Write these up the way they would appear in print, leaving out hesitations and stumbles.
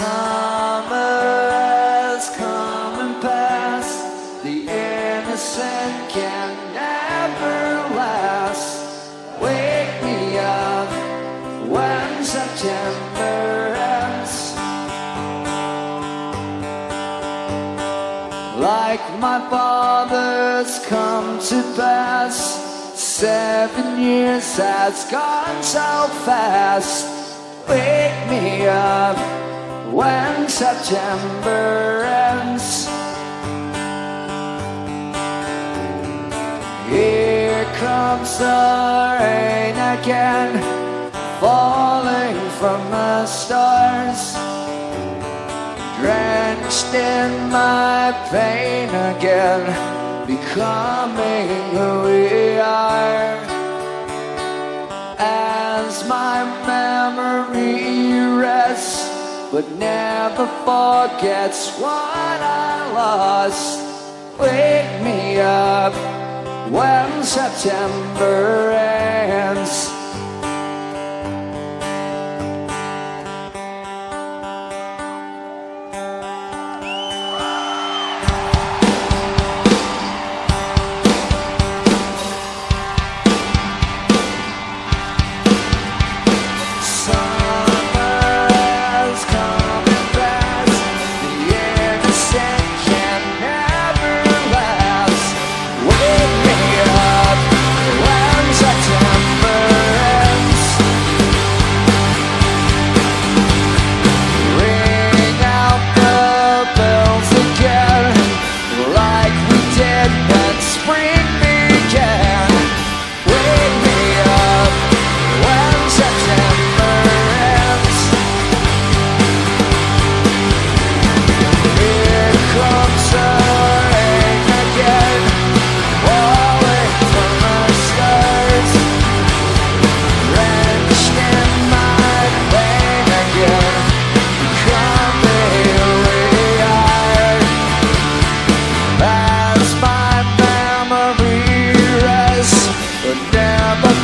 Summer has come and passed. The innocent can never last. Wake me up when September ends. Like my father's come to pass. 7 years has gone so fast. Wake me up when September ends. Here comes the rain again, falling from the stars, drenched in my pain again, becoming who we are. As my memory rests, but never forgets what I lost. Wake me up when September ends.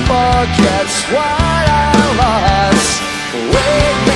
Forgets what I lost. Wait.